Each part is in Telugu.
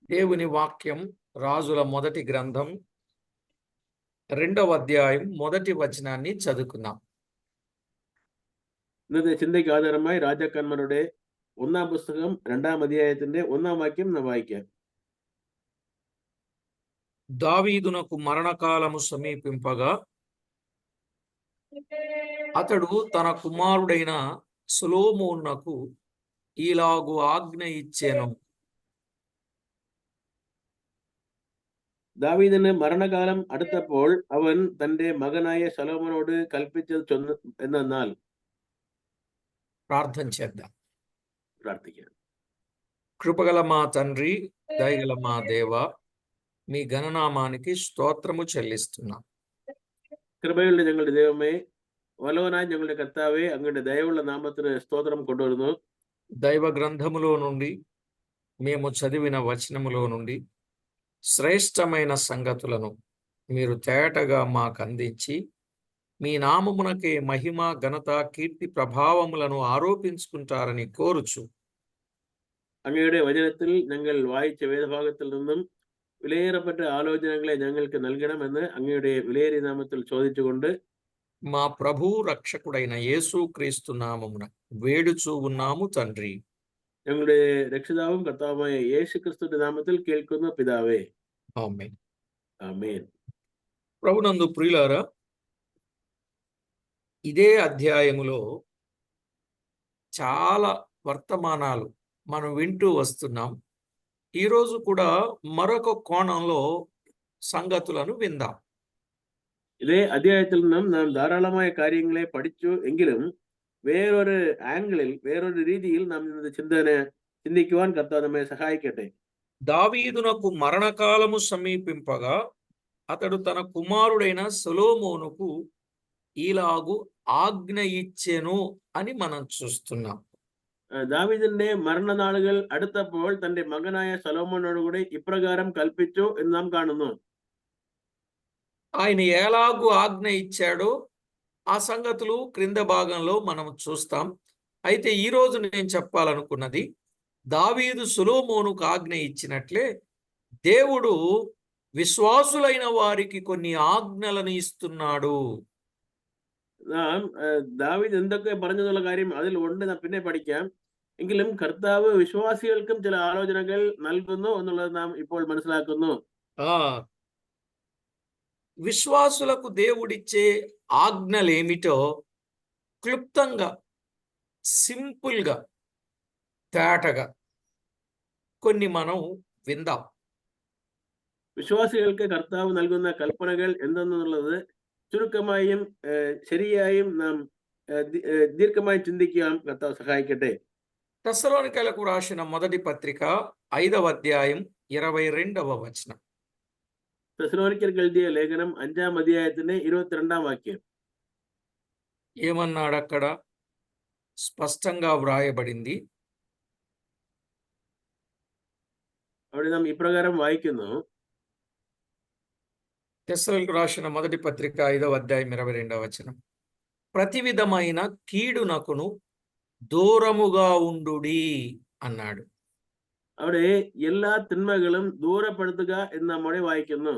దేవుని వాక్యం రాజుల మొదటి గ్రంథం 2వ అధ్యాయం మొదటి వచనాన్ని చదువుకుందాం. ഇന്നത്തെ ചിന്തയ്ക്ക് ആധാരമായി രാജാക്കന്മാരുടെ 1-ാം പുസ്തകം 2-ാം അധ്യായത്തിന്റെ 1-ാം വാക്യം നാം വായിക്കാം. దావీదునకు మరణకాలము సమీపింపగా అతడు తన కుమారుడైన సొలొమోనునకు ఇలాగు ఆజ్ఞ ఇచ్చెను. ദാവീദിന് മരണകാലം അടുത്തപ്പോൾ അവൻ തന്റെ മകനായ ശലോമോനോട് കൽപ്പിച്ചത് എന്തെന്നാൽ ప్రార్థన చేద్దాం. പ്രാർത്ഥിക്കാം. కృపగల మా తండ్రి, దయగల మా దేవ, మీ ఘననామానికి స్తోత్రము చెల్లిస్తున్నాం. കൃപയുള്ള ഞങ്ങളുടെ ദൈവമേ, വല്ലവനായ ഞങ്ങളുടെ കർത്താവേ, അങ്ങയുടെ ദയവുള്ള നാമത്തിന് സ്തോത്രം കൊണ്ടുവരുന്നു. దైవ గ్రంథములో నుండి మేము చదివిన వచనములో నుండి శ్రేష్టమైన సంగతులను మీరు తేటగా మాకు అందించి మీ నామమునకే మహిమ, ఘనత, కీర్తి, ప్రభావములను ఆరోపించుకుంటారని కోరుచు അങ്ങയുടെ വചനത്തിൽ ഞങ്ങൾ വായിച്ച വേദഭാഗത്തിൽ നിന്നും വിലയേറപ്പെട്ട ആലോചനകളെ ഞങ്ങൾക്ക് നൽകണമെന്ന് അങ്ങയുടെ വിലയേറിയ നാമത്തിൽ ചോദിച്ചുകൊണ്ട് మా ప్రభు రక్షకుడైన యేసుక్రీస్తు నామమున వేడుచూ ఉన్నాము తండ్రి. ഞങ്ങളുടെ രക്ഷിതാവും കർത്താവുമായ യേശു ക്രിസ്തുവിന്റെ നാമത്തിൽ കേൾക്കുന്ന പിതാവേ, ఆమేన్. ആമേൻ. ప్రభునందు ప్రియులారా, ఇదే అధ్యాయములో చాలా వర్తమానాలు మనం వింటూ వస్తున్నాం. ఈరోజు కూడా మరొక కోణంలో సంగతులను విందాం. ഇതേ അധ്യായത്തിൽ നിന്നും നാം ധാരാളമായ കാര്യങ്ങളെ പഠിച്ചു എങ്കിലും വേറൊരു ആംഗിളിൽ, വേറൊരു രീതിയിൽ നാം ഇന്നത്തെ ചിന്തിക്കുവാൻ കർത്താവ് നമ്മെ സഹായിക്കട്ടെ. దావీదునకు మరణకాలము సమీపింపగా అతడు తన కుమారుడైన సొలొమోనుకు ఇలాగు ఆజ్ఞ ఇచ్చెను అని మనం చూస్తున్నాం. ദാവീദിന്റെ മരണനാളുകൾ അടുത്തപ്പോൾ തന്റെ മകനായ ശലോമോനോട് കൂടി ഇപ്രകാരം കൽപ്പിച്ചു എന്ന് നാം കാണുന്നു. ఆయన ఎలాగూ ఆజ్ఞ ఇచ్చాడో ఆ సంగతులు క్రింద భాగంలో మనం చూస్తాం. అయితే ఈ రోజు నేను చెప్పాలనుకున్నది, దావీదు సొలొమోనుకు ఆజ్ఞ ఇచ్చినట్లే దేవుడు విశ్వాసులైన వారికి కొన్ని ఆజ్ఞలను ఇస్తున్నాడు. നാം ദാവീദ് എന്തൊക്കെ പറഞ്ഞെന്നുള്ള കാര്യം അതിൽ ഉണ്ട്, നാം പിന്നെ പഠിക്കാം. എങ്കിലും കർത്താവ് വിശ്വാസികൾക്കും ചില ആലോചനകൾ നൽകുന്നു എന്നുള്ളത് നാം ഇപ്പോൾ മനസ്സിലാക്കുന്നു. విశ్వాసులకు దేవుడిచ్చే ఆజ్ఞలేమిటో క్లుప్తంగా, సింపుల్గా, తేటగా కొన్ని మనం విందాం. വിശ്വാസികൾക്ക് കർത്താവ് നൽകുന്ന കൽപ്പനകൾ എന്തെന്നുള്ളത് ചുരുക്കമായും ശരിയായും നാം ദീർഘമായി ചിന്തിക്കാൻ കർത്താവ് സഹായിക്കട്ടെ. తెస్సలోనికైలకు రాసిన మొదటి పత్రిక 5వ అధ్యాయం 22వ వచనం. തെസ്సലോనికർക്ക് എഴുതിയ ലേഖനം 5-ാം അധ്യായത്തിന്റെ 22-ാം വാക്യം. ఏమన్నాడు అక్కడ? స్పష్టంగా వ్రాయబడింది. അവിടെ നാം ഇപ്രകാരം വായിക്കുന്നു. తెస్సలోనికి రాసిన మొదటి పత్రిక 5వ అధ్యాయం 22వ వచనం. ప్రతి విధమైన కీడునకును దూరముగా ఉండుడి అన్నాడు. അവിടെ എല്ലാ തിന്മകളും ദൂരപ്പെടുത്തുക എന്ന് നമ്മോടെ വായിക്കുന്നു.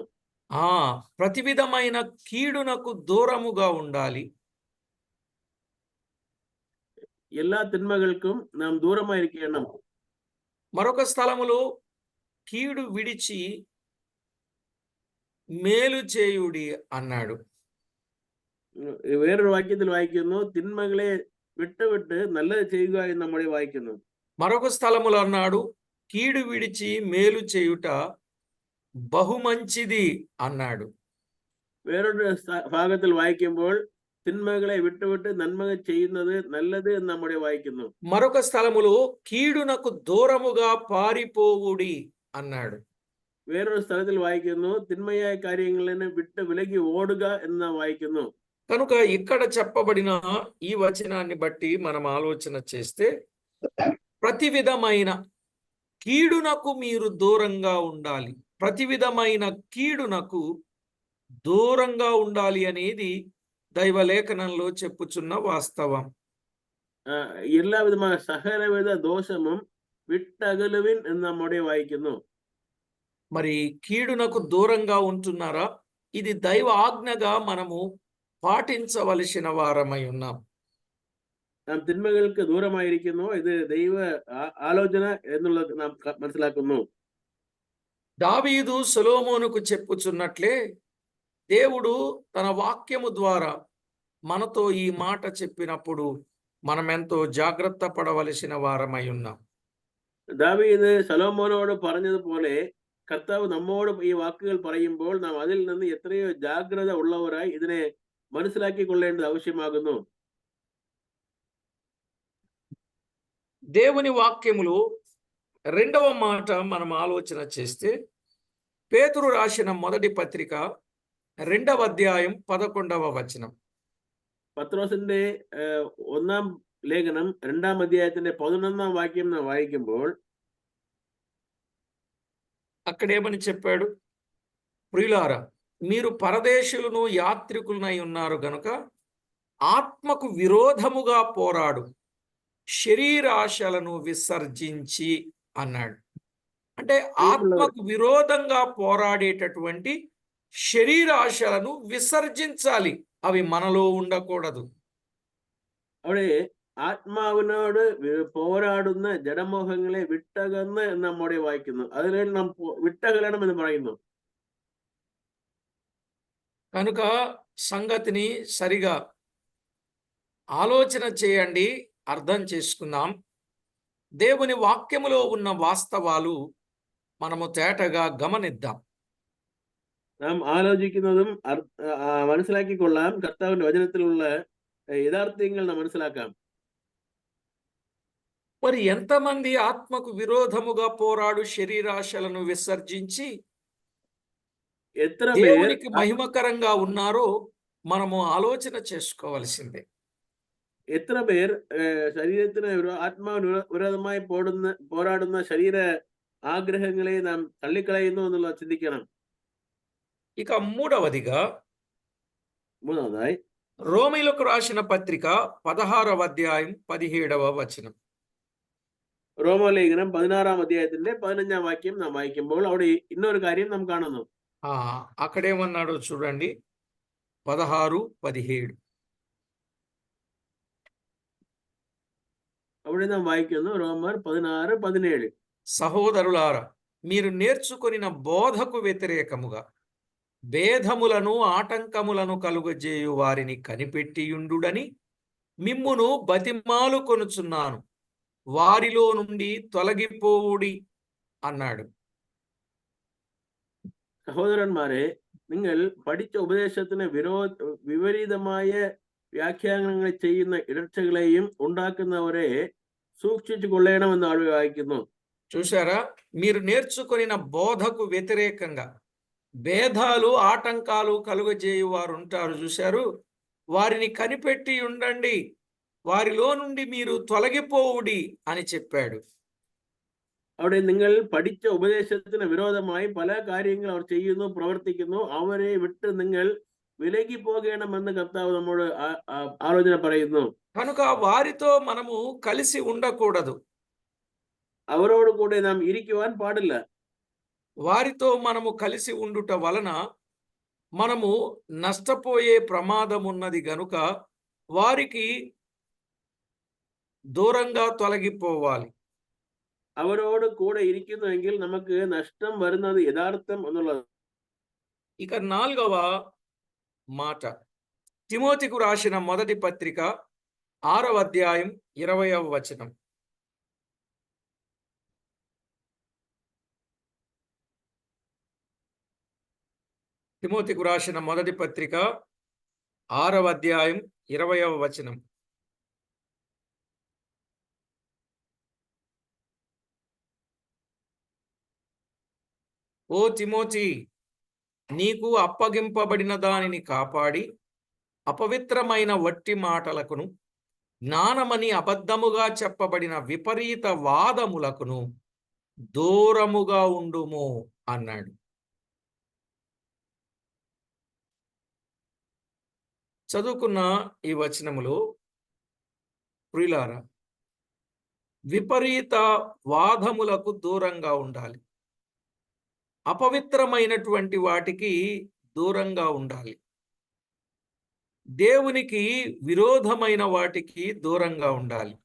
ప్రతి విధమైన కీడునకు దూరముగా ఉండాలి. എല്ലാ തിന്മകൾക്കും നാം ദൂരമായിരിക്കണം. మరొక స్థలములో కీడు విడిచి మేలు చేయుడి అన్నాడు. വേറൊരു വാക്യത്തിൽ വായിക്കുന്നു, തിന്മകളെ വിട്ടുവിട്ട് നല്ലത് ചെയ്യുക എന്ന് നമ്മോടെ വായിക്കുന്നു. మరొక స్థలములో అన్నాడు, కీడు విడిచి మేలు చేయుట బహుమంచిది అన్నాడు. വേറൊരു ഭാഗത്തിൽ വായിക്കുമ്പോൾ തിന്മകളെ വിട്ടുവിട്ട് നന്മ ചെയ്യുന്നത് നല്ലത് എന്ന് നമ്മോടെ വായിക്കുന്നു. మరొక స్థలములో కీడునకు దూరముగా పారిపోవుడి అన్నాడు. വേറൊരു സ്ഥലത്തിൽ വായിക്കുന്നു, തിന്മയായ കാര്യങ്ങളിനെ വിട്ട് విలగి ఓడుക എന്ന് നാം വായിക്കുന്നു. కనుక ఇక్కడ చెప్పబడిన ఈ వచనాన్ని బట్టి మనం ఆలోచన చేస్తే, ప్రతి విధమైన కీడునకు మీరు దూరంగా ఉండాలి, ప్రతి విధమైన కీడునకు దూరంగా ఉండాలి అనేది దైవలేఖనంలో చెప్పుచున్న వాస్తవం. എല്ലാ വിധമായ സകലവിധ ദോഷവും വിട്ടകലുവിൻ എന്ന് നമ്മോടെ വായിക്കുന്നു. మరి కీడునకు దూరంగా ఉంటున్నారా? ఇది దైవ ఆజ్ఞగా మనము పాటించవలసిన వారమై ఉన్నాం. നാം തിന്മകൾക്ക് ദൂരമായിരിക്കുന്നു. ഇത് ദൈവ ആലോചന എന്നുള്ളത് നാം മനസ്സിലാക്കുന്നു. దావీదు సొలొమోనుకు చెప్పుచున్నట్లే దేవుడు తన వాక్యము ద్వారా మనతో ఈ మాట చెప్పినప్పుడు మనమెంతో జాగ్రత్త పడవలసిన వారమై ఉన్నాం. ദാവീദ് ശലോമോനോട് പറഞ്ഞതുപോലെ കർത്താവ് നമ്മോട് ഈ വാക്കുകൾ പറയുമ്പോൾ നാം അതിൽ നിന്ന് എത്രയോ ജാഗ്രത ഉള്ളവരായി ഇതിനെ മനസ്സിലാക്കിക്കൊള്ളേണ്ടത് ആവശ്യമാകുന്നു. దేవుని వాక్యములో రెండవ మాట మనం ఆలోచన చేస్తే పేతురు రాసిన మొదటి పత్రిక 2వ అధ్యాయం 11వ వచనం. പത്രോസിന്റെ ഒന്നാം ലേഖനം 2ാം അധ്യായത്തിന്റെ 11ാം വാക്യം നാം വായിക്കുമ്പോൾ అక్కడేమని చెప్పాడు? ప్రియులారా, మీరు పరదేశులను యాత్రికులనై ఉన్నారు గనుక ఆత్మకు విరోధముగా పోరాడు శరీరాశలను విసర్జించి అన్నాడు. అంటే ఆత్మకు విరోధంగా పోరాడేటటువంటి శరీరాశలను విసర్జించాలి. అవి మనలో ఉండకూడదు. അവിടെ ആത്മാവിനോട് പോരാടുന്ന ജഡമോഹങ്ങളെ വിട്ടകന്ന് എന്ന് നമ്മോടെ വായിക്കുന്നു. അതിനെ നാം വിട്ടകലണം എന്ന് പറയുന്നു. కనుక సంగతిని సరిగా ఆలోచన చేయండి, అర్థం చేసుకుందాం. దేవుని వాక్యములో ఉన్న వాస్తవాలు మనము తేటగా గమనిద్దాం. നാം ആലോചിക്കുന്നതും മനസ്സിലാക്കിക്കൊള്ളാം. കർത്താവിന്റെ വചനത്തിലുള്ള യഥാർത്ഥ്യങ്ങൾ നാം മനസ്സിലാക്കാം. మరి ఎంతమంది ఆత్మకు విరోధముగా పోరాడు శరీరాశలను విసర్జించి എത്ര പേർ దేవునికి మహిమకరంగా ఉన్నారో మనము ఆలోచన చేసుకోవలసిందే. എത്ര പേർ ശരീരത്തിന് ആത്മാവിന് വിരോധമായി പോരാടുന്ന ശരീര ആഗ്രഹങ്ങളെ നാം തള്ളിക്കളയുന്നു എന്നുള്ളത് ചിന്തിക്കണം. ఇక మూడవదిగా മൂന്നാമതായി రోమీలకు రాసిన పత్రిక 16వ అధ్యాయం 17వ వచనం. റോമാലേഖനം 16ാം അധ്യായത്തിന്റെ 15ാം വാക്യം നാം വായിക്കുമ്പോൾ അവിടെ ഇന്നൊരു കാര്യം നാം കാണുന്നു. అక్కడేమన్నాడో చూడండి, 16, 17. അവിടെ നാം വായിക്കുന്നു റോമർ 16, 17. సహోదరులారా, మీరు నేర్చుకొనిన బోధకు వ్యతిరేకముగా భేదములను ఆటంకములను కలుగజేయు వారిని కనిపెట్టియుండుడని మిమ్మును బతిమాలు కొనుచున్నాను, వారిలో నుండి తొలగిపోవుడి అన్నాడు. സഹോദരന്മാരെ, നിങ്ങൾ പഠിച്ച ഉപദേശത്തിന് വിപരീതമായ വ്യാഖ്യാനങ്ങൾ ചെയ്യുന്ന ഇടർച്ചകളെയും ഉണ്ടാക്കുന്നവരെ సూక్షించు కొల్లేయണമെന്ന് ఆవిడ వాయిക്കുന്നു. చూశారా, మీరు నేర్చుకొనిన బోధకు వ్యతిరేకంగా భేదాలు ఆటంకాలు కలుగజేయు వారు ఉంటారు చూశారు, వారిని కనిపెట్టి ఉండండి, వారిలో నుండి మీరు తొలగిపోవుడి అని చెప్పాడు. അവിടെ നിങ്ങൾ പഠിച്ച ഉപദേശത്തിന് വിരോധമായി പല കാര്യങ്ങൾ അവർ ചെയ്യുന്നു, പ്രവർത്തിക്കുന്നു. അവരെ വിട്ട് നിങ്ങൾ విలగి పోగేయണമെന്ന് కర్తావు നമ്മോട് ఆలోచన പറയുന്നു. కనుక వారితో మనము కలిసి ఉండకూడదు. അവരോട് കൂടെ നാം ഇരിക്കുവാൻ പാടില്ല. వారితో మనము కలిసి ఉండుట వలన మనము నష్టపోయే ప్రమాదం ఉన్నది గనుక వారికి దూరంగా తొలగిపోవాలి. അവരോട് കൂടെ ഇരിക്കുന്നുവെങ്കിൽ നമുക്ക് നഷ്ടം വരുന്നത് യഥാർത്ഥം എന്നുള്ളത്. ఇక 4వ మాట, తిమోతికు రాసిన మొదటి పత్రిక 6వ అధ్యాయం 20వ వచనం. తిమోతికు రాసిన మొదటి పత్రిక 6వ అధ్యాయం 20వ వచనం. ఓ తిమోతి, నీకు అప్పగింపబడిన దానిని కాపాడి అపవిత్రమైన వట్టి మాటలకును జ్ఞానమని అబద్ధముగా చెప్పబడిన విపరీత వాదములకును దూరముగా ఉండుము అన్నాడు. చదువుకున్న ఈ వచనములో ప్రియులారా, విపరీత వాదములకు దూరంగా ఉండాలి. అపవిత్రమైనటువంటి వాటికి దూరంగా ఉండాలి. దేవునికి విరోధమైన వాటికి దూరంగా ఉండాలి.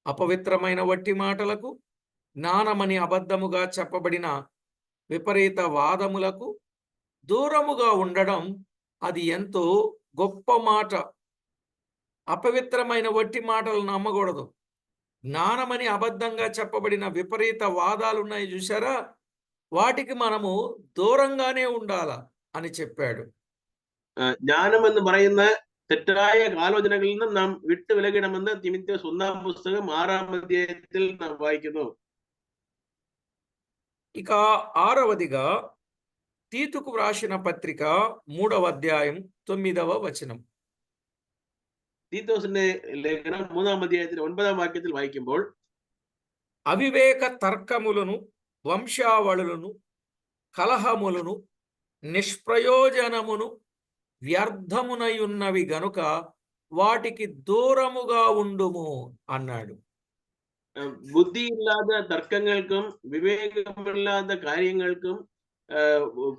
అపవిత్రమైన వట్టి మాటలకు, జ్ఞానమని అబద్ధముగా చెప్పబడిన విపరీత వాదములకు దూరముగా ఉండడం అది ఎంతో గొప్ప మాట. అపవిత్రమైన వట్టి మాటలు నమ్మకూడదు. జ్ఞానమని అబద్ధంగా చెప్పబడిన విపరీత వాదాలున్నాయి చూసారా, వాటికి మనము దూరంగానే ఉండాలా అని చెప్పాడు. ജ്ഞാനം എന്ന് പറയുന്ന തെറ്റായ ആലോചനകളിൽ നിന്നും നാം വിട്ടു വിലകണമെന്ന് തിമോഥെയോസ് 1-ാം പുസ്തകം 6-ാം അധ്യായത്തിൽ നാം വായിക്കുന്നു. ఇక ఆరవదిగా తీతుకు వ్రాసిన పత్రిక 3వ అధ్యాయం 9వ వచనం. തീത്തോസിന്റെ ലേഖനം 3-ാം അധ്യായത്തിൽ 9-ാം വാക്യത്തിൽ വായിക്കുമ്പോൾ, అవివేక తర్కములను, వంశావళులను, కలహములను, నిష్ప్రయోజనమును, వ్యర్థమునయున్నవి గనుక వాటికి దూరముగా ఉండుము అన్నాడు. ബുദ്ധിയില്ലാത്ത തർക്കങ്ങൾക്കും വിവേകമില്ലാത്ത കാര്യങ്ങൾക്കും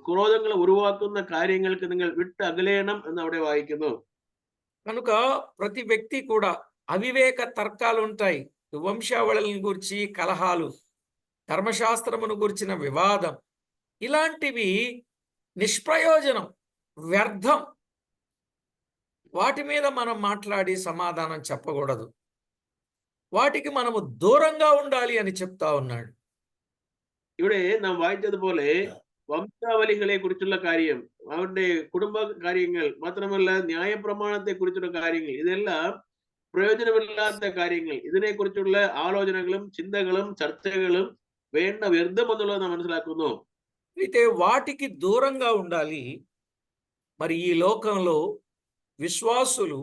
ക്രോധങ്ങൾ ഉരുവാക്കുന്ന കാര്യങ്ങൾക്ക് നിങ്ങൾ വിട്ട് അകലേണം എന്ന് അവിടെ വായിക്കുന്നു. కనుక ప్రతి వ్యక్తి కూడా అవివేక తర్కాలు ఉంటాయి. వంశావళులను గురించి కలహాలు, ధర్మశాస్త్రమును గురించిన వివాదం, ఇలాంటివి నిష్ప్రయోజనం, వ్యర్థం. వాటి మీద మనం మాట్లాడి సమాధానం చెప్పకూడదు. వాటికి మనము దూరంగా ఉండాలి అని చెప్తా ఉన్నాడు. ഇവിടെ നാം വായിച്ചതുപോലെ വംശാവലികളെ കുറിച്ചുള്ള കാര്യം, അവരുടെ കുടുംബ കാര്യങ്ങൾ, മാത്രമല്ല ന്യായപ്രമാണത്തെ കുറിച്ചുള്ള കാര്യങ്ങൾ, ഇതെല്ലാം പ്രയോജനമില്ലാത്ത കാര്യങ്ങൾ. ഇതിനെക്കുറിച്ചുള്ള ആലോചനകളും ചിന്തകളും ചർച്ചകളും വേണ്ട വ്യർത്ഥമെന്നുള്ളത് നാം മനസ്സിലാക്കുന്നു. అయితే వాటికి దూరంగా ఉండాలి. మరి ఈ లోకంలో విశ్వాసులు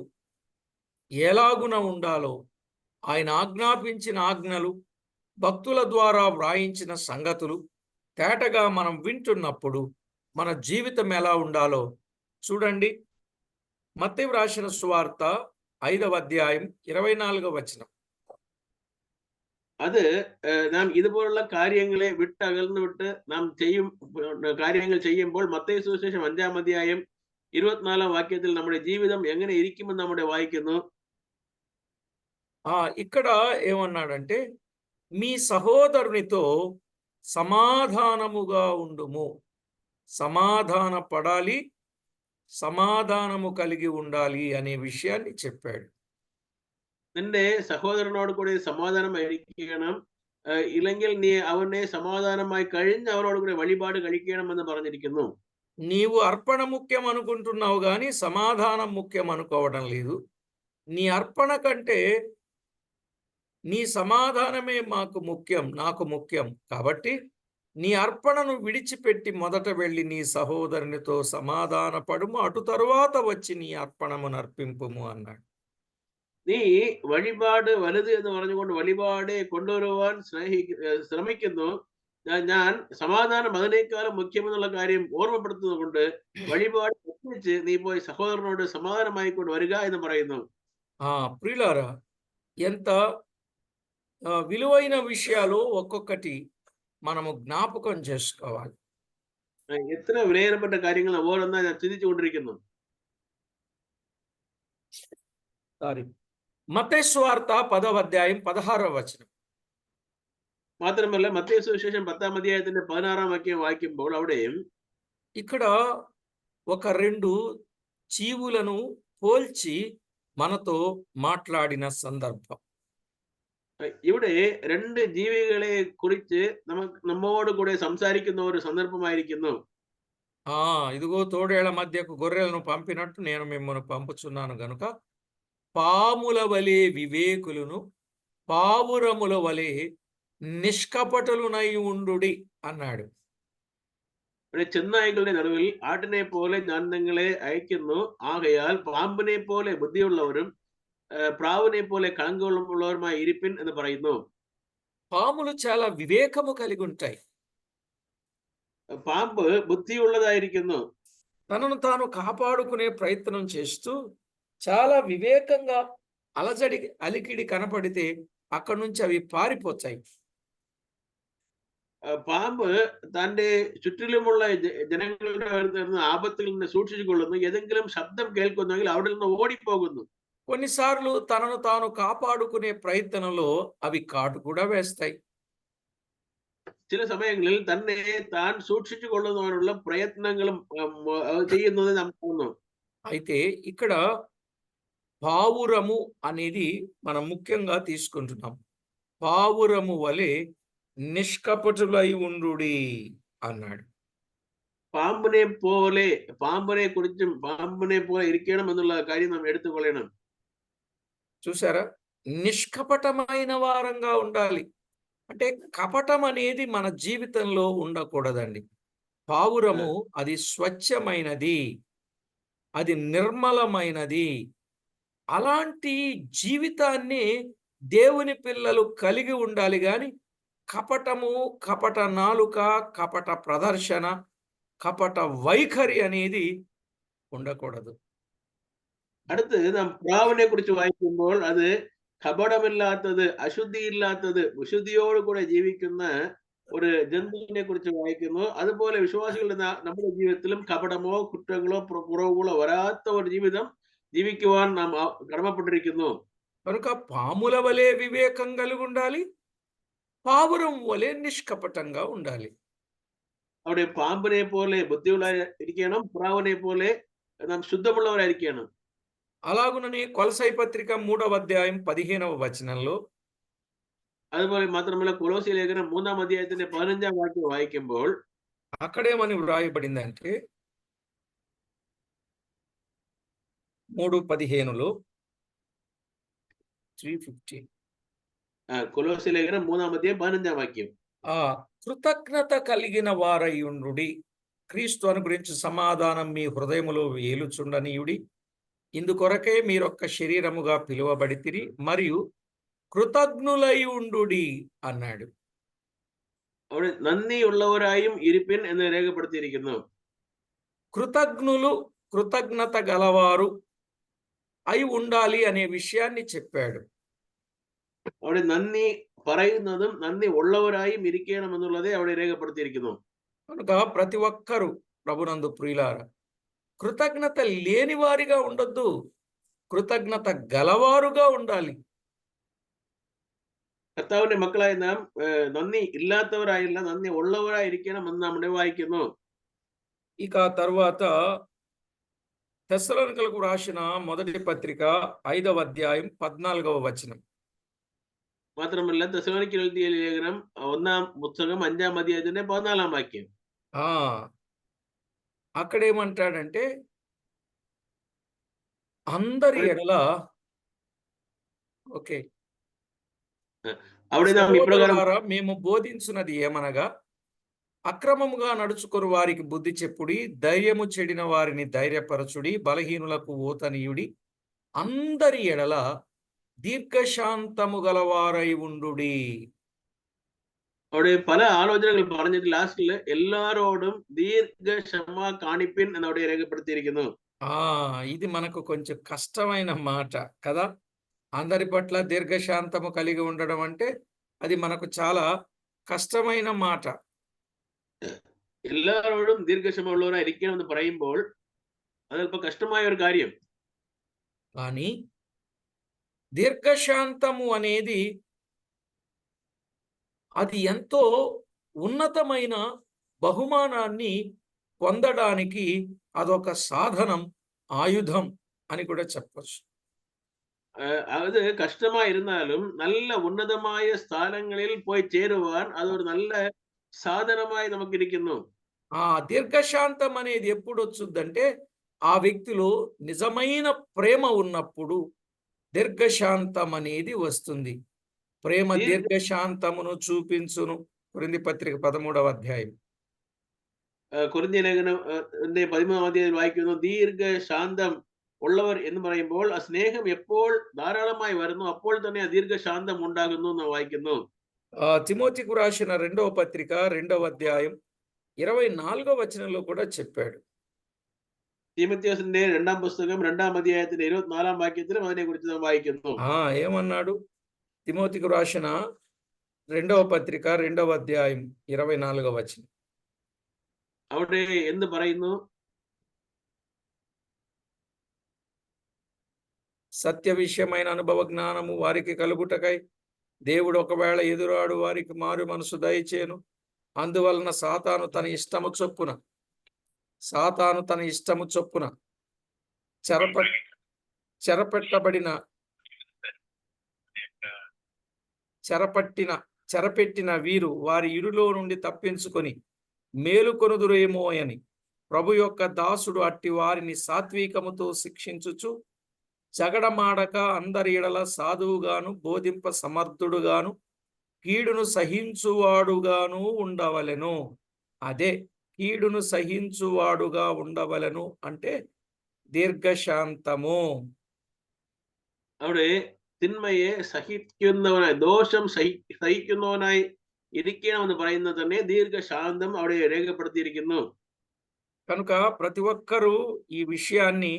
ఎలాగున ఉండాలో, ఆయన ఆజ్ఞాపించిన ఆజ్ఞలు, భక్తుల ద్వారా వ్రాయించిన సంగతులు తేటగా మనం వింటున్నప్పుడు మన జీవితం ఎలా ఉండాలో చూడండి. మత్తయి వ్రాసిన సువార్త 5వ అధ్యాయం 24వ వచనం. അത് നാം ഇതുപോലുള്ള കാര്യങ്ങളെ വിട്ടകർന്നു വിട്ട് നാം കാര്യങ്ങൾ ചെയ്യുമ്പോൾ മത്തയി സുവിശേഷം 5-ാം അധ്യായം 24-ാം വാക്യത്തിൽ നമ്മുടെ ജീവിതം എങ്ങനെ ഇരിക്കുമെന്ന് നമ്മുടെ వాయిക്കുന്നു. ఇక్కడ ఏమన్నాడంటే, మీ సహోదరునితో సమాధానముగా ఉండుము. సమాధాన పడాలి, సమాధానము కలిగి ఉండాలి అనే విషయాన్ని చెప్పాడు. നിന്റെ സഹോദരനോട് കൂടി സമാധാനമായിരിക്കണം, ഇല്ലെങ്കിൽ നീ അവനെ സమాധാനമായി കഴിഞ്ഞ് അവരോട് കൂടി വഴിപാട് കഴിക്കണമെന്ന് പറഞ്ഞിരിക്കുന്നു. నీవు అర్పణ ముఖ్యం అనుకుంటున్నావు కానీ సమాధానం ముఖ్యం అనుకోవడం లేదు. నీ అర్పణ కంటే నీ సమాధానమే మాకు ముఖ్యం, నాకు ముఖ్యం. కాబట్టి నీ అర్పణను విడిచిపెట్టి మొదట వెళ్ళి నీ సహోదరునితో సమాధాన పడుము, అటు తరువాత వచ్చి నీ అర్పణమును అర్పింపుము అన్నాడు. നീ വഴിപാട് വലുത് എന്ന് പറഞ്ഞുകൊണ്ട് വഴിപാടെ കൊണ്ടുവരുവാൻ ശ്രമിക്കുന്നു. ഞാൻ സമാധാനം അതിനേക്കാളും മുഖ്യമെന്നുള്ള കാര്യം ഓർമ്മപ്പെടുത്തുന്നതുകൊണ്ട് വഴിപാട് ഒന്നിച്ച് നീ പോയി സഹോദരനോട് సమాధానమైకొని వరిగా എന്ന് പറയുന്നു. ప్రియులారా, ఎంత విలువైన విషయాలు ఒక్కొక్కటి మనము జ్ఞాపకం చేసుకోవాలి. എത്ര വിലയേറപ്പെട്ട കാര്യങ്ങൾ ഓരോന്നായി ഞാൻ ചിന്തിച്ചുകൊണ്ടിരിക്കുന്നു. మత్తయి సువార్త 10వ అధ్యాయం 16వ వచనం. മാത്രമല്ല മత్తయి സുവിശേഷം 10-ാം അധ്യായത്തിന്റെ 16-ാം വാക്യം വായിക്കുമ്പോൾ അവിടെയും ఇక్కడ ఒక 2 జీవులను పోల్చి మనతో మాట్లాడిన సందర్భం. ഇവിടെ 2 ജീവികളെ കുറിച്ച് നമ്മോട് കൂടെ సంసారిക്കുന്ന ഒരു సందర్భమాയിരിക്കുന്നു. ఇదిగో తోడేళ్ల మధ్యకు గొర్రెలను పంపినట్టు నేను మిమ్మల్ని పంపుచున్నాను గనుక పాముల వలె వివేకులను, పావురముల వలె నిష్కపటులునై ఉండుడి అన్నాడు. ചെന്നായ്ക്കളുടെ നടുവിൽ ആട്ടിനെ പോലെ ഞാൻ നിങ്ങളെ അയക്കുന്നു, ആകയാൽ പാമ്പിനെ പോലെ ബുദ്ധിയുള്ളവരും പ്രാവിനെ പോലെ കളങ്കമുള്ളവരുമായി ഇരിപ്പിൻ എന്ന് പറയുന്നു. పాములు చాలా వివేకము కలిగి ఉంటాయి. പാമ്പ് బుద్ధియుള്ളതായിരിക്കുന്നു. తనను తాను కాపాడుకునే ప్రయత్నం చేస్తూ చాలా వివేకంగా అలికిడి కనపడితే అక్కడి నుంచి అవి పారిపోతాయి. പാമ്പ് തന്റെ ചുറ്റിലുമുള്ള ജനങ്ങളുടെ അടുത്ത് നിന്ന് ആപത്തുകളിൽ നിന്ന് സൂക്ഷിച്ചുകൊള്ളുന്നു. ഏതെങ്കിലും ശബ്ദം കേൾക്കുന്നെങ്കിൽ അവിടെ നിന്ന് ഓടിപ്പോകുന്നു. కొన్నిసార్లు తనను తాను కాపాడుకునే ప్రయత్నంలో అవి కాటు కూడా వేస్తాయి. ചില സമയങ്ങളിൽ തന്നെ താൻ സൂക്ഷിച്ചു കൊള്ളുന്നതിനുള്ള പ്രയത്നങ്ങളും ചെയ്യുന്നത് നാം കാണുന്നു. అయితే ఇక్కడ పావురము అనేది మనం ముఖ్యంగా తీసుకుంటున్నాం. పావురము వలె నిష్కపటులై ఉండుడి అన్నాడు. പാമ്പിനെ കുറിച്ചും പാമ്പിനെ പോലെ ഇരിക്കണം എന്നുള്ള കാര്യം നാം എടുത്തുകൊള്ളണം. చూసారా? నిష్కపటమైన వారంగా ఉండాలి. అంటే కపటం అనేది మన జీవితంలో ఉండకూడదండి. పావురము అది స్వచ్ఛమైనది, అది నిర్మలమైనది. అలాంటి జీవితాన్ని దేవుని పిల్లలు కలిగి ఉండాలి గాని కపటము, కపట నాలుక, కపట ప్రదర్శన, కపట వైఖరి అనేది ఉండకూడదు. അടുത്ത് നാം പ്രാവിനെ കുറിച്ച് വായിക്കുമ്പോൾ അത് കപടമില്ലാത്തത്, അശുദ്ധിയില്ലാത്തത്, വിശുദ്ധിയോട് കൂടെ ജീവിക്കുന്ന ഒരു ജന്തുവിനെ കുറിച്ച് വായിക്കുന്നു. അതുപോലെ വിശ്വാസികളുടെ നമ്മുടെ ജീവിതത്തിലും കപടമോ കുറ്റങ്ങളോ കുറവുകളോ വരാത്ത ഒരു ജീവിതം ജീവിക്കുവാൻ നാം കടമപ്പെട്ടിരിക്കുന്നു. కనుక పాముల వలె వివేకం కలిగి ఉండాలి, పావురం వలె నిష్కపటంగా ఉండాలి. അവിടെ പാമ്പിനെ പോലെ ബുദ്ധിയുള്ളവരായിരിക്കണം, പ്രാവിനെ പോലെ നാം ശുദ്ധമുള്ളവരായിരിക്കണം. అలాగునని కొలసై పత్రిక 3వ అధ్యాయం 15వ వచనంలో അതുപോലെ മാത്രമല്ല കൊലോസ്യ ലേഖനം 3-ാം അധ്യായത്തിന്റെ 15-ാം വാക്യം വായിക്കുമ്പോൾ అక్కడేమని వ్రాయబడిందంటే 3:15లో 3:15 కొలోస్య ലേഖനം 3-ാം അധ്യായം 15-ാം വാക്యం. కృతజ్ఞత కలిగిన వారయ్యుండుడి, క్రీస్తు అనుగ్రహించు సమాధానం మీ హృదయములో ఏలుచుండనీయుడి, ఇందుకొరకే మీరొక్క శరీరముగా పిలువబడితిరి మరియు కృతజ్ఞులై ఉండుడి అన్నాడు. അവിടെ നന്ദിയുള്ളവരായും ഇരിപ്പിൻ എന്ന് രേഖപ്പെടുത്തിയിരിക്കുന്നു. కృతజ్ఞులు, కృతజ్ఞత గలవారు అయి ఉండాలి అనే విషయాన్ని చెప్పాడు. അവിടെ നന്ദി പറയുന്നതും നന്ദി ഉള്ളവരായും ഇരിക്കണം എന്നുള്ളതേ അവിടെ രേഖപ്പെടുത്തിയിരിക്കുന്നു. కనుక ప్రతి ఒక్కరూ ప్రభునందు ప్రియులారా కృతజ్ఞత లేని వారిగా ఉండొద్దు, కృతజ్ఞత గలవారుగా ఉండాలి. കർത്താവിന്റെ മക്കളായ നാം നന്ദി ഇല്ലാത്തവരായില്ല, നന്ദി ഉള്ളവരായിരിക്കണം എന്ന് നാം വായിക്കുന്നു. ఇక తర్వాత తెస్సలోనికలకు రాసిన మొదటి పత్రిక 5వ అధ్యాయం 14వ వచనం. മാത്രമല്ല തെസ്സലോനിക്കർ എഴുതിയ ലേഖനം 1-ാം പുസ്തകം 5-ാം അധ്യായത്തിന്റെ 14-ാം വാക്യം. అక్కడేమంటాడంటే అందరి ఎడల ఓకే അവിടെ നാം ഇപ്രകാരം మేము బోధించున్నది ఏమనగా అక్రమముగా నడుచుకుని వారికి బుద్ధి చెప్పుడి, ధైర్యము చెడిన వారిని ధైర్యపరచుడి, బలహీనులకు ఓతనీయుడి, అందరి ఎడల దీర్ఘశాంతము గలవారై ఉండుడి. അവിടെ പല ആലോചനകൾ പറഞ്ഞിട്ട് ലാസ്റ്റില് എല്ലാരോടും ദീർഘക്ഷമ കാണിപ്പിൻ എന്ന് അവിടെ രേഖപ്പെടുത്തിയിരിക്കുന്നു. ఇది మనకు కొంచెం కష్టమైన మాట కదా. అందరి పట్ల దీర్ఘశాంతము కలిగి ఉండడం అంటే అది మనకు చాలా కష్టమైన మాట. എല്ലാരോടും ദീർഘക്ഷമ ഉള്ളവരായിരിക്കണം എന്ന് പറയുമ്പോൾ അതല്പം കഷ്ടമായ ഒരു കാര്യം. కానీ దీర్ఘశాంతము అనేది అది ఎంతో ఉన్నతమైన బహుమానాన్ని పొందడానికి అదొక సాధనం, ఆయుధం అని కూడా చెప్పొచ్చు. അത് കഷ്ടമായിരുന്നാലും നല്ല ഉന്നതമായ സ്ഥാനങ്ങളിൽ പോയി ചേരുവാൻ അതൊരു നല്ല సాధనമായി നമുക്കിരിക്കുന്നു. దీర్ఘశాంతం అనేది ఎప్పుడు వచ్చుద్దంటే ఆ వ్యక్తిలో నిజమైన ప్రేమ ఉన్నప్పుడు దీర్ఘశాంతం అనేది వస్తుంది. ప్రేమ దీర్ఘశాంతమును చూపించును. కొరింథీ పత్రిక 13వ అధ్యాయం. കൊരിന്ത്യർ ലേഖനം 13-ാം അധ്യായത്തിൽ വായിക്കുന്നു, ദീർഘശാന്തം ഉള്ളവർ എന്ന് പറയുമ്പോൾ ആ സ്നേഹം എപ്പോൾ ധാരാളമായി വരുന്നു അപ്പോൾ തന്നെ ആ ദീർഘശാന്തം ഉണ്ടാകുന്നു എന്ന് വായിക്കുന്നു. తిమోతికు రాసిన 2వ పత్రిక 2వ అధ్యాయం 24వ వచనంలో కూడా చెప్పాడు. തീമോഥെയോസിന്റെ 2-ാം പുസ്തകം 2-ാം അധ്യായത്തിന്റെ 24-ാം വാക്യത്തിലും അതിനെ കുറിച്ച് നാം വായിക്കുന്നു. ఏమన్నాడు? తిమోతికు రాసిన రెండవ పత్రిక 2వ అధ్యాయం 24వ వచనం. അവിടെ എന്ത് പറയുന്നു? సత్య విషయమైన అనుభవ జ్ఞానము వారికి కలుగుటకై దేవుడు ఒకవేళ ఎదురాడు వారికి మారు మనసు దయచేను. అందువలన సాతాను తన ఇష్టము చొప్పున చెరపెట్టిన వీరు వారి ఇరులో నుండి తప్పించుకొని మేలుకొనుదురేమో అని ప్రభు యొక్క దాసుడు అట్టి వారిని సాత్వికముతో శిక్షించుచు జగడమాడక అందరి ఎడల సాధువుగాను బోధింప సమర్థుడుగాను కీడును సహించువాడుగాను ఉండవలెను. అదే కీడును సహించువాడుగా ఉండవలెను అంటే దీర్ఘశాంతము. അവിടെ തിന്മയെ സഹിക്കുന്നവനായി, ദോഷം സഹിക്കുന്നവനായി ഇരിക്കണമെന്ന് പറയുന്നത് തന്നെ ദീർഘശാന്തം അവിടെ രേഖപ്പെടുത്തിയിരിക്കുന്നു. కనుక ప్రతి ఒక్కరూ ఈ విషయాన్ని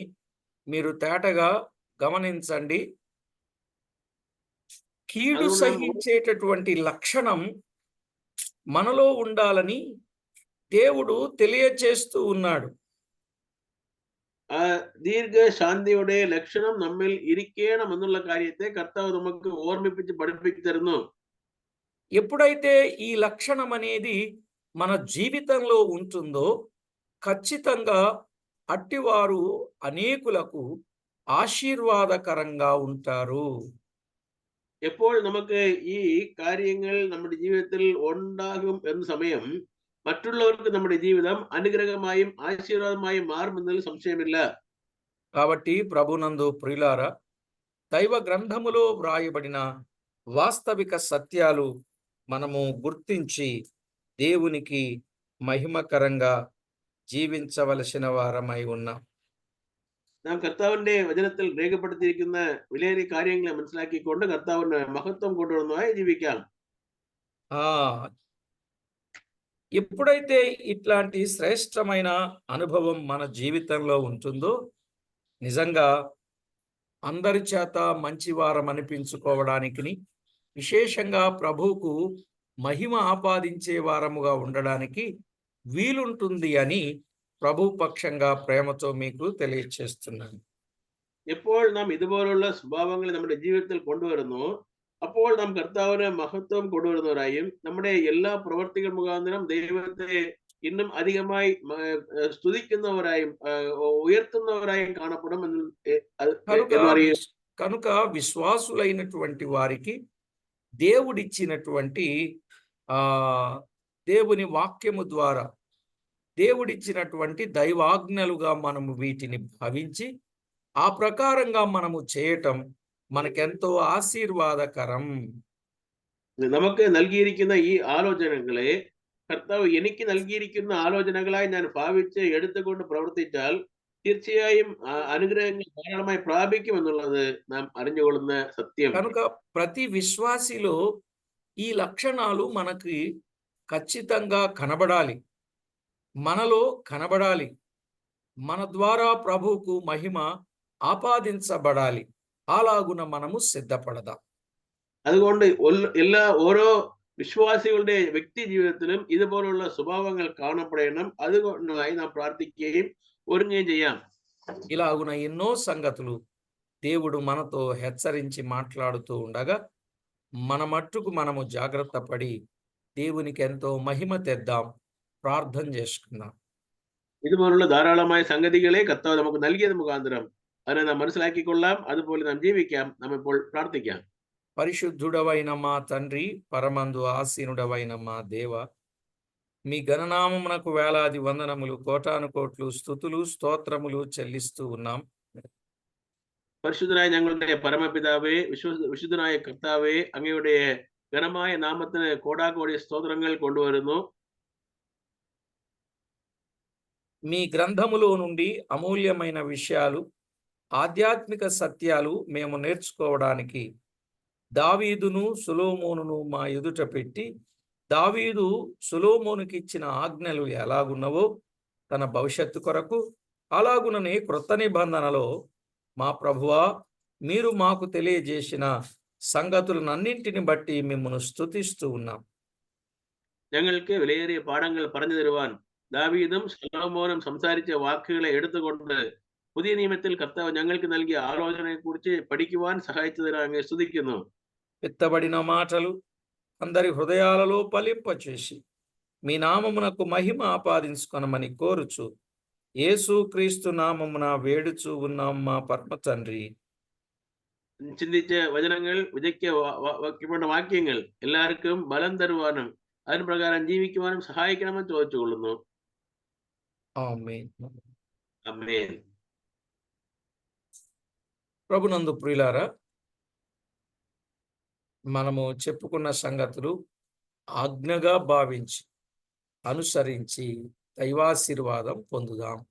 మీరు తేటగా గమనించండి. కీడు సహించేటటువంటి లక్షణం మనలో ఉండాలని దేవుడు తెలియచేస్తూ ఉన్నాడు. ആ ദീർഘശാന്തിയുടെ ലക്ഷണം നമ്മിൽ ഇരിക്കണമെന്നുള്ള കാര്യത്തെ കർത്താവ് നമുക്ക് ഓർമ്മിപ്പിച്ച് പഠിപ്പിച്ചു തരുന്നു. ఎప్పుడైతే ఈ లక్షణం అనేది మన జీవితంలో ఉంటుందో ఖచ్చితంగా అట్టివారు అనేకులకు ఆశీర్వాదకరంగా ఉంటారు. എപ്പോൾ നമുക്ക് ഈ കാര്യങ്ങൾ നമ്മുടെ ജീവിതത്തിൽ ഉണ്ടാകും എന്ന സമയം మറ്റുള്ളవർക്ക് നമ്മുടെ జీవితం అనుగ్రహమాയും ఆశీర్వాదమాയും మారుമെന്നതിൽ సంశయమిല്ല. కాబట్టి ప్రభునందు ప్రియులారా, దైవ గ్రంథములో వ్రాయబడిన వాస్తవిక సత్యాలు మనము గుర్తించి దేవునికి మహిమకరంగా జీవించవలసిన వారమై ఉన్నాం. നാം കർത്താവിന്റെ വചനത്തിൽ രേഖപ്പെടുത്തിയിരിക്കുന്ന വിലയേറിയ കാര്യങ്ങളെ മനസ്സിലാക്കിക്കൊണ്ട് കർത്താവിന് മഹത്വം കൊണ്ടുവരുന്നതായി ജീവിക്കാം. ఎప్పుడైతే ఇట్లాంటి శ్రేష్టమైన అనుభవం మన జీవితంలో ఉంటుందో నిజంగా అందరి చేత మంచివారం అనిపించుకోవడానికి, విశేషంగా ప్రభువుకు మహిమ ఆపాదించే వారముగా ఉండడానికి వీలుంటుంది అని ప్రభు పక్షంగా ప్రేమతో మీకు తెలియచేస్తున్నాను. എപ്പോൾ നാം ഇതുപോലുള്ള സ്വഭാവങ്ങൾ നമ്മുടെ ജീവിതത്തിൽ കൊണ്ടുവരുന്നു, അപ്പോൾ നാം കർത്താവിന് മഹത്വം കൊണ്ടുവരുന്നവരായും നമ്മുടെ എല്ലാ പ്രവർത്തികൾ മുഖാന്തരം ദൈവത്തെ ഇന്നും അധികമായി സ്തുതിക്കുന്നവരായും ഉയർത്തുന്നവരായും കാണപ്പെടും కనుక విశ్వాసులైనటువంటి వారికి దేవుడిచ్చినటువంటి దేవుని వాక్యము ద్వారా దేవుడిచ్చినటువంటి దైవాజ్ఞలుగా మనము వీటిని భావించి ఆ ప్రకారంగా మనము చేయటం మనకెంతో ఆశీర్వాదకరం. നമുക്ക് നൽകിയിരിക്കുന്ന ഈ ആലോചനകളെ കർത്താവ് എനിക്ക് നൽകിയിരിക്കുന്ന ആലോചനകളായി ഞാൻ ഭാവിച്ച് എടുത്തുകൊണ്ട് പ്രവർത്തിച്ചാൽ തീർച്ചയായും അനുഗ്രഹങ്ങൾ ധാരാളമായി പ്രാപിക്കുമെന്നുള്ളത് നാം അറിഞ്ഞുകൊള്ളുന്ന సత్యం. కనుక ప్రతి విశ్వాసిలో ఈ లక్షణాలు మనకి ఖచ్చితంగా కనబడాలి, మనలో కనబడాలి. మన ద్వారా ప్రభువుకు మహిమ ఆపాదించబడాలి. అలాగున మనము సిద్ధపడదాం. അതുകൊണ്ട് എല്ലാ ഓരോ വിശ്വാസികളുടെ വ്യക്തി ജീവിതത്തിലും ഇതുപോലുള്ള സ്വഭാവങ്ങൾ കാണപ്പെടണം. അതുകൊണ്ടായി നാം പ്രാർത്ഥിക്കുകയും ഒരുങ്ങുകയും ചെയ്യാം. ఇలాగున ఎన్నో సంగతులు దేవుడు మనతో హెచ్చరించి మాట్లాడుతూ ఉండగా మన మట్టుకు మనము జాగ్రత్త పడి దేవునికి ఎంతో మహిమ తెద్దాం, ప్రార్థన చేసుకుందాం. ഇതുപോലുള്ള ധാരാളമായ സംഗതികളെ കർത്താവ് നമുക്ക് നൽകിയത് മുഖാന്തരം അതിനെ നാം മനസ്സിലാക്കിക്കൊള്ളാം. അതുപോലെ നാം ജീവിക്കാം. നാം ഇപ്പോൾ പ്രാർത്ഥിക്കാം. పరిశుద్ధుడవైన మా తండ్రి, పరమందు ఆసీనుడవైన మా దేవ, మీ గణనామమునకు వేలాది వందనములు, కోటాను కోట్లు స్తుతులు స్తోత్రములు చెల్లిస్తూ ఉన్నాం. പരിശുദ്ധനായ ഞങ്ങളുടെ പരമപിതാവേ, വിശുദ്ധനായ കർത്താവേ, അങ്ങയുടെ ഘനമായ നാമത്തിന് കോടാകോടി സ്തോത്രങ്ങൾ കൊണ്ടുവരുന്നു. మీ గ్రంథములో నుండి అమూల్యమైన విషయాలు, ఆధ్యాత్మిక సత్యాలు మేము నేర్చుకోవడానికి దావీదును సొలొమోనును మా ఎదుట పెట్టి, దావీదు సొలొమోనుకి ఇచ్చిన ఆజ్ఞలు ఎలాగున్నవో తన భవిష్యత్తు కొరకు, అలాగుననే క్రొత్త నిబంధనలో మా ప్రభువా మీరు మాకు తెలియజేసిన സംഗతులన్నింటిని బట్టి మిమ్మల్ని స్తుతిస్తూ ఉన్నాం. ഞങ്ങൾക്ക് വിലയേറിയ പാഠങ്ങൾ പറഞ്ഞു തരുവാൻ ദാവീദും ശലോമോനും സംസാരിച്ച വാക്കുകളെ എടുത്തുകൊണ്ട് പുതിയ നിയമത്തിൽ കർത്താവ് ഞങ്ങൾക്ക് നൽകിയ ആലോചനയെക്കുറിച്ച് പഠിക്കുവാൻ സഹായിച്ചതിനായി അങ്ങയെ സ്തുതിക്കുന്നു. విత్తబడిన మాటలు అందరి హృదయాలలో ఫలింపచేసి మీ నామమునకు మహిమ ఆపాదించుకొనమని కోరుచు యేసు క్రీస్తు నామమున వేడుచు ఉన్నాం మా పరమ తండ్రి. ചിന്തിച്ച വചനങ്ങൾ വിതയ്ക്കപ്പെട്ട വാക്യങ്ങൾ എല്ലാവർക്കും ബലം തരുവാനും അതിന് പ്രകാരം ജീവിക്കുവാനും സഹായിക്കണമെന്ന് ചോദിച്ചുകൊള്ളുന്നു. ఆమేన్. ఆమేన్. ప్రభునందు ప్రియులారా, మనము చెప్పుకున్న సంగతులు ఆజ్ఞగా భావించి అనుసరించి దైవాశీర్వాదం పొందుదాం.